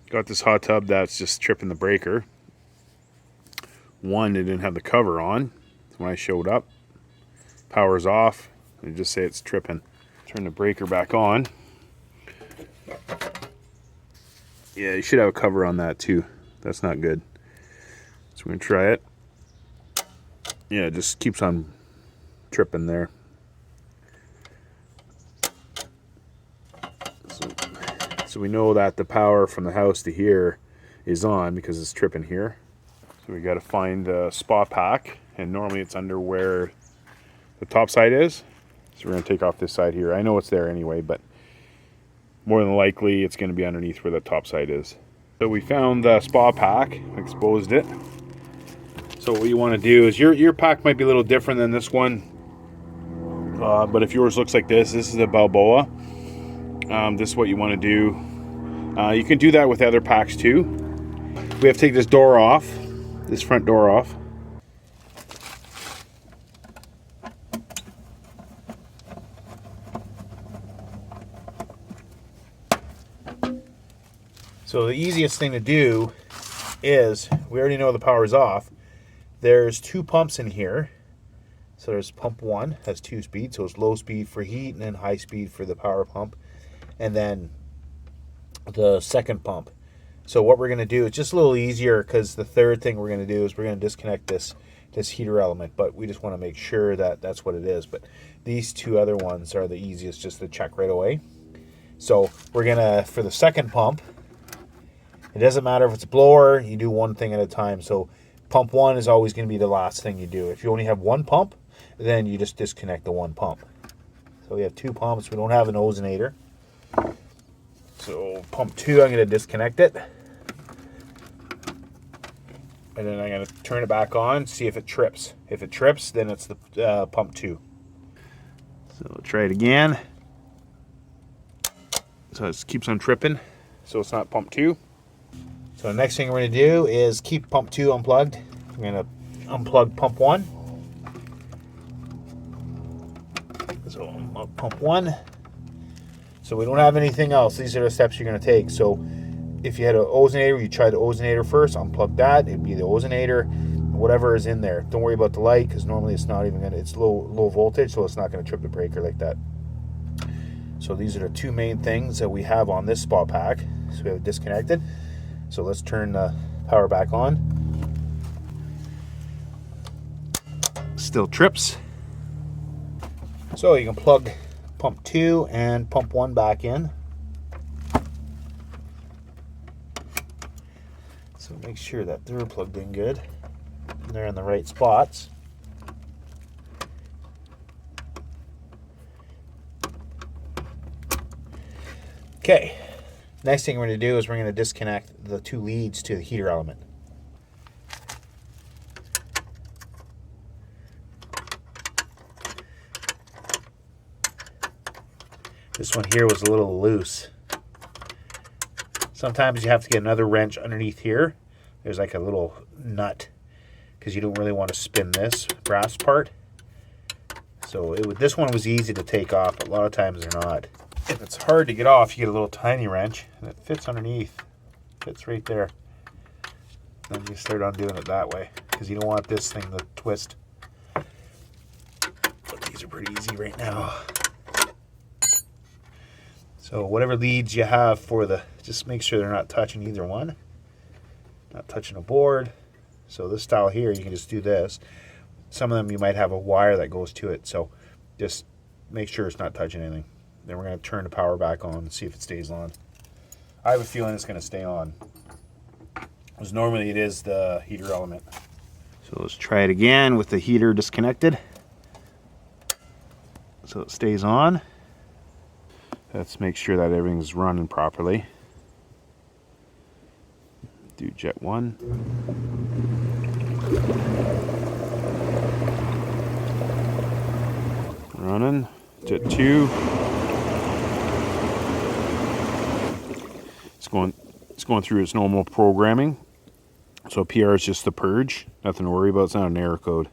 Got this hot tub that's just tripping the breaker. One, it didn't have the cover on. When I showed up, power's off. I just say it's tripping. Turn the breaker back on. Yeah, you should have a cover on that too. That's not good. So we're gonna try it. Yeah, it just keeps on tripping there. So we know that the power from the house to here is on because it's tripping here. So we got to find a spa pack, and normally it's under where the top side is. So we're going to take off this side here. I know it's there anyway, but more than likely it's going to be underneath where the top side is. So we found the spa pack, exposed it. So what you want to do is your pack might be a little different than this one, but if yours looks like this is a Balboa. This is what you want to do. You can do that with other packs too. We have to take this door off, this front door off. So the easiest thing to do is, we already know the power's off. There's two pumps in here. So there's pump 1, has 2 speeds, so it's low speed for heat and then high speed for the power pump. And then the second pump. So what we're going to do, it's just a little easier because the third thing we're going to do is we're going to disconnect this heater element, but we just want to make sure that that's what it is. But these two other ones are the easiest just to check right away. So we're going to, for the second pump, it doesn't matter if it's a blower, you do one thing at a time. So pump 1 is always going to be the last thing you do. If you only have one pump, then you just disconnect the one pump. So we have 2 pumps. We don't have an ozonator. So pump 2, I'm going to disconnect it. And then I'm going to turn it back on, see if it trips. If it trips, then it's the pump 2. So we'll try it again. So it keeps on tripping, so it's not pump 2. So the next thing we're going to do is keep pump 2 unplugged. I'm going to unplug pump 1. So unplug pump 1. So we don't have anything else. These are the steps you're going to take. So if you had an ozonator, you try the ozonator first, unplug that. It'd be the ozonator, whatever is in there. Don't worry about the light because normally it's not even going to, it's low voltage, so it's not going to trip the breaker like that. So these are the 2 main things that we have on this spa pack. So we have it disconnected. So let's turn the power back on. Still trips. So you can plug pump 2 and pump 1 back in. So make sure that they're plugged in good and they're in the right spots. Okay, next thing we're going to do is we're going to disconnect the 2 leads to the heater element. This one here was a little loose. Sometimes you have to get another wrench underneath here. There's like a little nut because you don't really want to spin this brass part. So this one was easy to take off, but a lot of times they're not. If it's hard to get off, you get a little tiny wrench and it fits underneath. Fits right there. Then you start undoing it that way because you don't want this thing to twist. But these are pretty easy right now. So whatever leads you have for just make sure they're not touching either one. Not touching a board. So this style here, you can just do this. Some of them you might have a wire that goes to it. So just make sure it's not touching anything. Then we're going to turn the power back on and see if it stays on. I have a feeling it's going to stay on, because normally it is the heater element. So let's try it again with the heater disconnected. So it stays on. Let's make sure that everything's running properly. Do jet 1. Running. Jet 2. It's going through its normal programming. So PR is just the purge. Nothing to worry about. It's not an error code.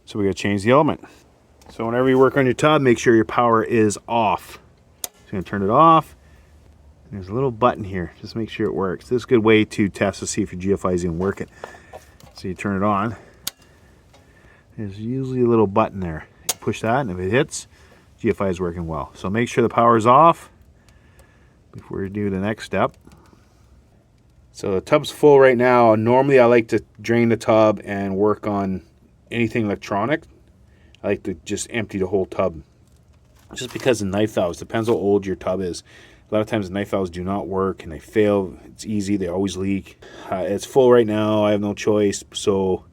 So we got to change the element. So whenever you work on your tub, make sure your power is off. So you're going to turn it off. There's a little button here. Just make sure it works. This is a good way to test to see if your GFI is even working. So you turn it on. There's usually a little button there. You push that, and if it hits, GFI is working well. So make sure the power is off before you do the next step. So the tub's full right now. Normally I like to drain the tub and work on anything electronic. I like to just empty the whole tub. Just because the knife valves, depends how old your tub is. A lot of times the knife valves do not work and they fail. It's easy, they always leak. It's full right now, I have no choice. So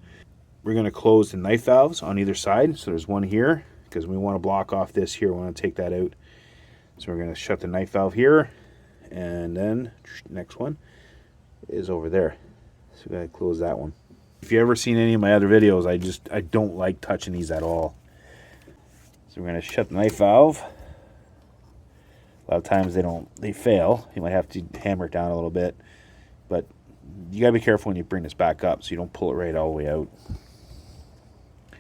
we're gonna close the knife valves on either side. So there's one here, because we wanna block off this here, we wanna take that out. So we're gonna shut the knife valve here, and then next one is over there. So we gotta close that one. If you've ever seen any of my other videos, I don't like touching these at all. So we're gonna shut the knife valve. A lot of times they fail. You might have to hammer it down a little bit, but you gotta be careful when you bring this back up so you don't pull it right all the way out.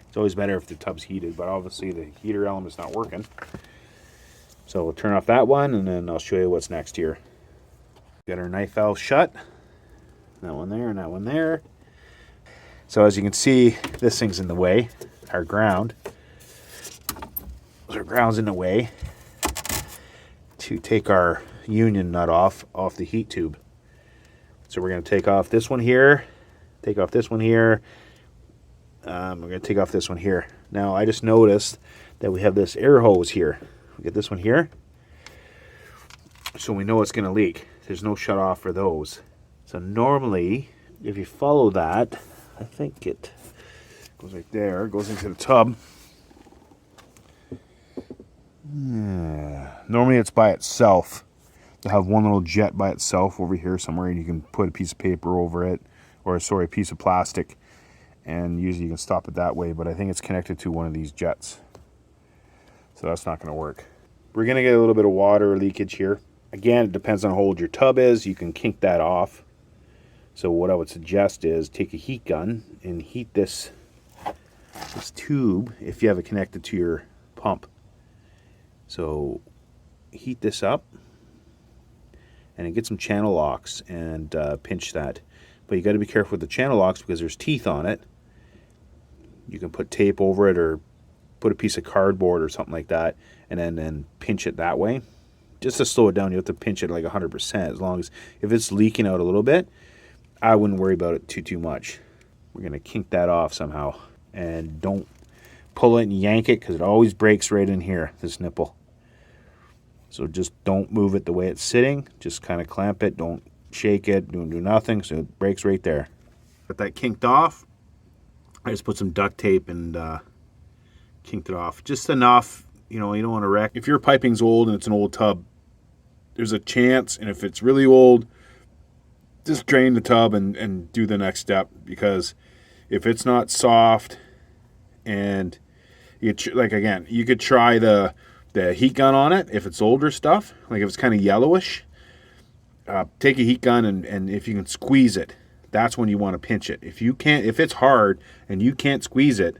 It's always better if the tub's heated, but obviously the heater element's not working. So we'll turn off that one, and then I'll show you what's next here. Got our knife valve shut. That one there and that one there. So as you can see, this thing's in the way, our ground. Our ground's in the way to take our union nut off the heat tube. So we're going to take off this one here, take off this one here. We're going to take off this one here. Now I just noticed that we have this air hose here. We get this one here, so we know it's going to leak. There's no shut off for those. So normally, if you follow that, I think it goes right there, goes into the tub. Normally it's by itself. You'll have one little jet by itself over here somewhere, and you can put a piece of paper over it, or sorry, a piece of plastic, and usually you can stop it that way, but I think it's connected to one of these jets. So that's not going to work. We're going to get a little bit of water leakage here. Again, it depends on how old your tub is. You can kink that off. So what I would suggest is take a heat gun and heat this tube if you have it connected to your pump. So heat this up and then get some channel locks and pinch that. But you got to be careful with the channel locks because there's teeth on it. You can put tape over it or put a piece of cardboard or something like that, and then pinch it that way. Just to slow it down, you have to pinch it like 100%. As long as if it's leaking out a little bit, I wouldn't worry about it too much. We're gonna kink that off somehow, and don't pull it and yank it because it always breaks right in here, this nipple. So just don't move it the way it's sitting. Just kind of clamp it. Don't shake it. Don't do nothing. So it breaks right there. Got that kinked off. I just put some duct tape and kinked it off. Just enough. You know, you don't want to wreck. If your piping's old and it's an old tub, there's a chance. And if it's really old, just drain the tub and do the next step. Because if it's not soft, and you like again, you could try the heat gun on it if it's older stuff, like if it's kind of yellowish. Take a heat gun and if you can squeeze it, that's when you want to pinch it. If you can't, if it's hard and you can't squeeze it,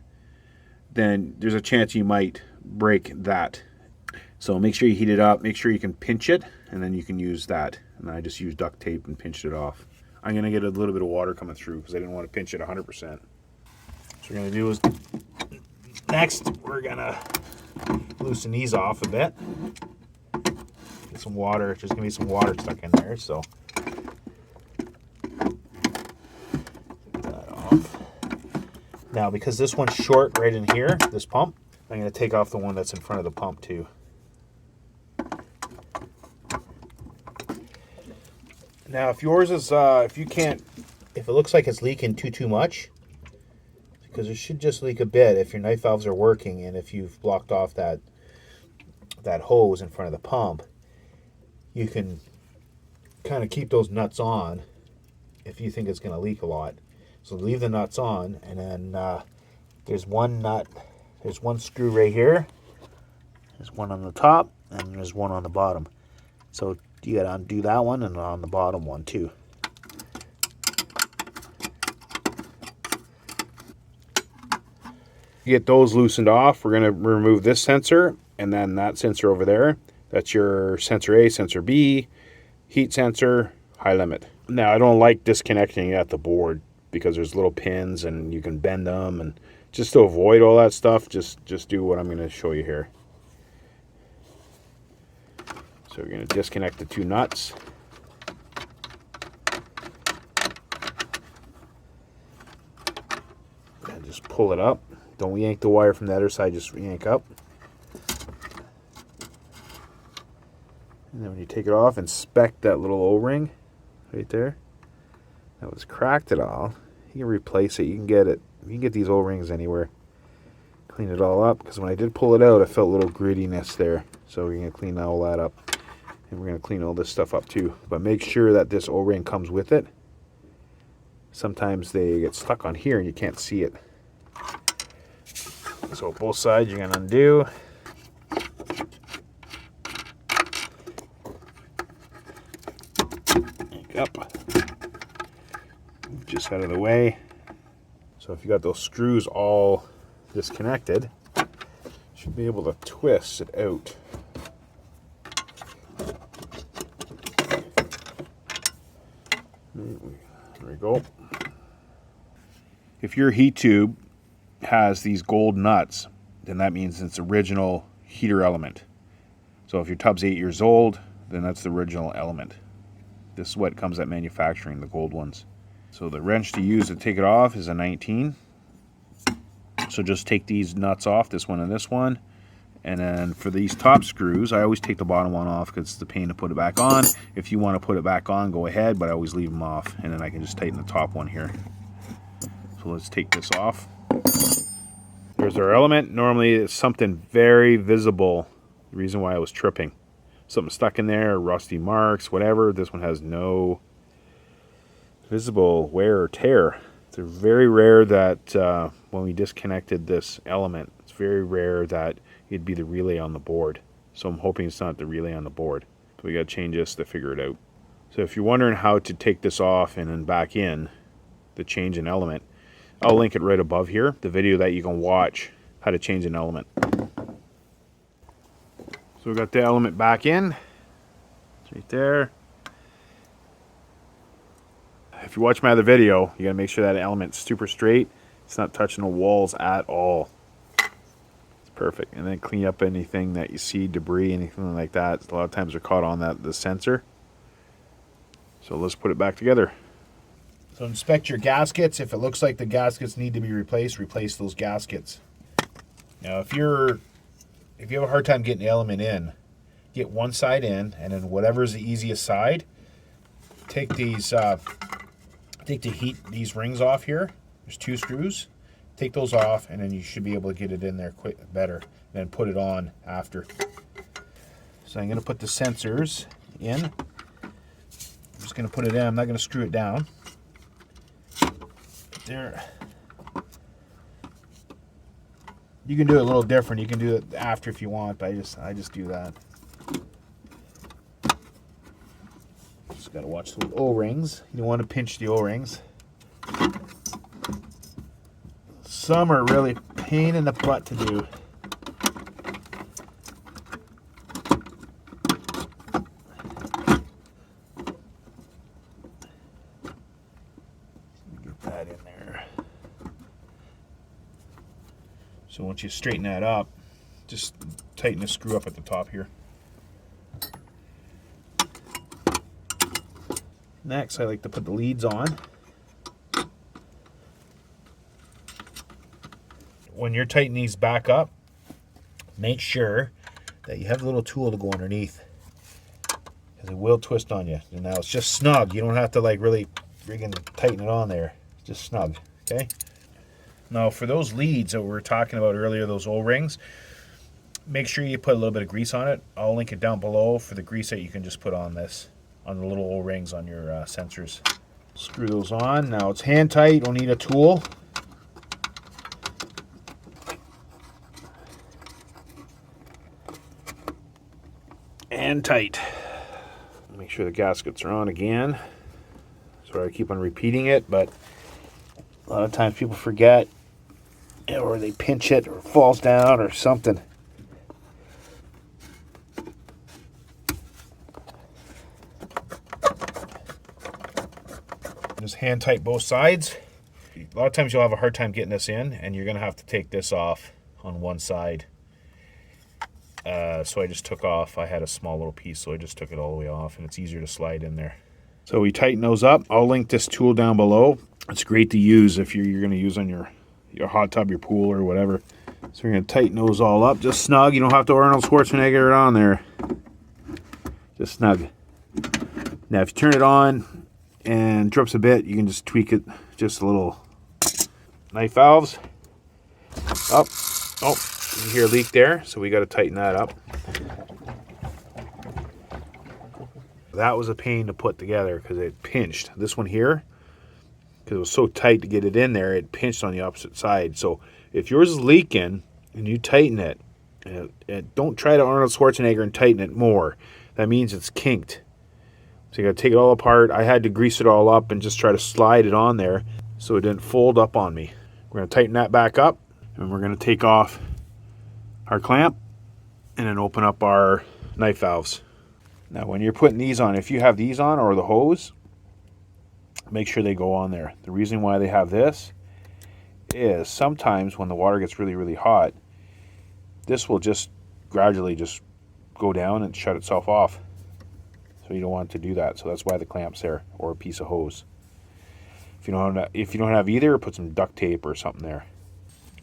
then there's a chance you might break that. So make sure you heat it up, make sure you can pinch it, and then you can use that. And I just used duct tape and pinched it off. I'm gonna get a little bit of water coming through because I didn't want to pinch it 100%. So what we're gonna do is next we're gonna loosen these off a bit. Get some water. There's gonna be some water stuck in there, so get that off. Now, because this one's short right in here, this pump, I'm gonna take off the one that's in front of the pump too. Now, if yours is, if it looks like it's leaking too much, because it should just leak a bit if your knife valves are working and if you've blocked off that hose in front of the pump, you can kind of keep those nuts on if you think it's going to leak a lot. So leave the nuts on, and then there's one nut, there's one screw right here, there's one on the top, and there's one on the bottom. So you got to undo that one and on the bottom one too. Get those loosened off. We're going to remove this sensor and then that sensor over there. That's your sensor A, sensor B. heat sensor, high limit. Now I don't like disconnecting at the board because there's little pins and you can bend them, and just to avoid all that stuff, just do what I'm going to show you here. So we're going to disconnect the two nuts. And just pull it up. Don't yank the wire from the other side, just yank up. And then when you take it off, inspect that little O-ring right there. That was cracked at all. You can replace it. You can get it. You can get these O-rings anywhere. Clean it all up, because when I did pull it out, I felt a little grittiness there. So we're going to clean all that up. And we're going to clean all this stuff up too. But make sure that this O-ring comes with it. Sometimes they get stuck on here and you can't see it. So both sides you're going to undo. Up. Just out of the way. So if you got those screws all disconnected, you should be able to twist it out. There we go. If your heat tube has these gold nuts, then that means it's original heater element. So if your tub's 8 years old, then that's the original element. This is what comes at manufacturing, the gold ones. So the wrench to use to take it off is a 19. So just take these nuts off, this one and this one. And then for these top screws, I always take the bottom one off because it's the pain to put it back on. If you want to put it back on, go ahead, but I always leave them off. And then I can just tighten the top one here. So let's take this off. There's our element. Normally it's something very visible. The reason why I was tripping. Something stuck in there, rusty marks, whatever. This one has no visible wear or tear. It's very rare that when we disconnected this element, it's very rare that it'd be the relay on the board. So I'm hoping it's not the relay on the board. So we got to change this to figure it out. So if you're wondering how to take this off and then back in, the change in element, I'll link it right above here, the video that you can watch how to change an element. So we got the element back in. It's right there. If you watch my other video, you gotta make sure that element's super straight. It's not touching the walls at all. It's perfect. And then clean up anything that you see, debris, anything like that. A lot of times they're caught on the sensor. So let's put it back together. So inspect your gaskets. If it looks like the gaskets need to be replaced, replace those gaskets. Now if you have a hard time getting the element in, get one side in, and then whatever's the easiest side, take these these rings off here. There's 2 screws. Take those off, and then you should be able to get it in there better. And then put it on after. So I'm going to put the sensors in. I'm just going to put it in. I'm not going to screw it down. There. You can do it a little different. You can do it after if you want, but I just do that. Just gotta watch the O-rings. You don't want to pinch the O-rings. Some are really pain in the butt to do. Get that in there. So once you straighten that up, just tighten the screw up at the top here. Next, I like to put the leads on. When you're tightening these back up, make sure that you have a little tool to go underneath, because it will twist on you. And now it's just snug. You don't have to like really friggin' tighten it on there. It's just snug, okay? Now for those leads that we were talking about earlier, those O-rings, make sure you put a little bit of grease on it. I'll link it down below for the grease that you can just put on this, on the little O-rings on your sensors. Screw those on. Now it's hand tight. Don't need a tool. And tight. Make sure the gaskets are on again. Sorry I keep on repeating it, but a lot of times people forget, or they pinch it, or it falls down, or something. Just hand tight both sides. A lot of times you'll have a hard time getting this in, and you're gonna have to take this off on one side. So I just took off, I had a small little piece, so I just took it all the way off, and it's easier to slide in there. So we tighten those up. I'll link this tool down below. It's great to use if you're gonna use on your hot tub, your pool, or whatever. So we're gonna tighten those all up, just snug. You don't have to Arnold Schwarzenegger it on there. Just snug. Now if you turn it on and it drips a bit, you can just tweak it just a little. Knife valves up. Oh, you hear a leak there, so we got to tighten that up. That was a pain to put together because it pinched. This one here, because it was so tight to get it in there, it pinched on the opposite side. So if yours is leaking and you tighten it, and don't try to Arnold Schwarzenegger and tighten it more. That means it's kinked. So you got to take it all apart. I had to grease it all up and just try to slide it on there so it didn't fold up on me. We're going to tighten that back up, and we're going to take off our clamp and then open up our knife valves. Now when you're putting these on, if you have these on or the hose, make sure they go on there. The reason why they have this is sometimes when the water gets really, really hot, this will just gradually just go down and shut itself off. So you don't want to do that. So that's why the clamp's there, or a piece of hose. If you don't have either, put some duct tape or something there.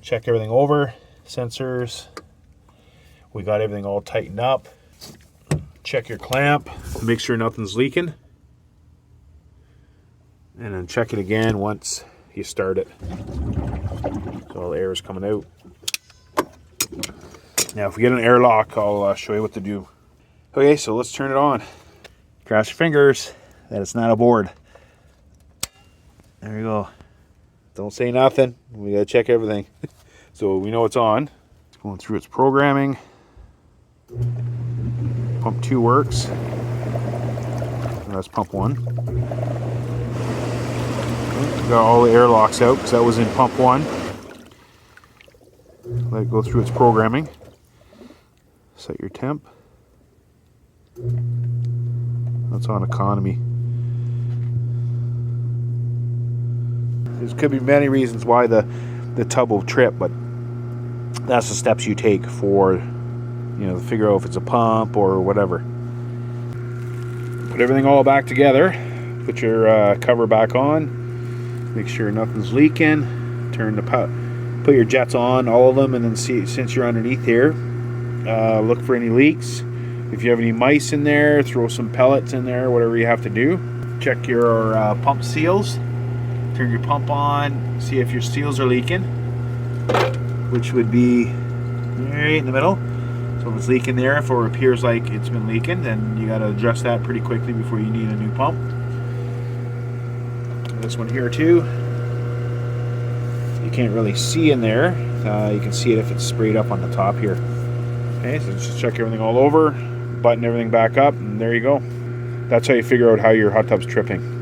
Check everything over. Sensors. We got everything all tightened up. Check your clamp. Make sure nothing's leaking. And then check it again once you start it. So all the air is coming out. Now if we get an airlock, I'll show you what to do. Okay, so let's turn it on. Cross your fingers that it's not a board. There we go. Don't say nothing. We gotta check everything. So we know it's on. It's going through its programming. Pump 2 works. And that's pump 1. Got all the air locks out because that was in pump 1. Let it go through its programming. Set your temp. That's on economy. There could be many reasons why the tub will trip, but that's the steps you take for, to figure out if it's a pump or whatever. Put everything all back together. Put your cover back on. Make sure nothing's leaking. Put your jets on, all of them, and then see, since you're underneath here, look for any leaks. If you have any mice in there, throw some pellets in there, whatever you have to do. Check your pump seals. Turn your pump on, see if your seals are leaking, which would be right in the middle. So if it's leaking there, if it appears like it's been leaking, then you got to adjust that pretty quickly before you need a new pump. And this one here too, you can't really see in there. You can see it if it's sprayed up on the top here. Okay, so just check everything all over, button everything back up, and there you go. That's how you figure out how your hot tub's tripping.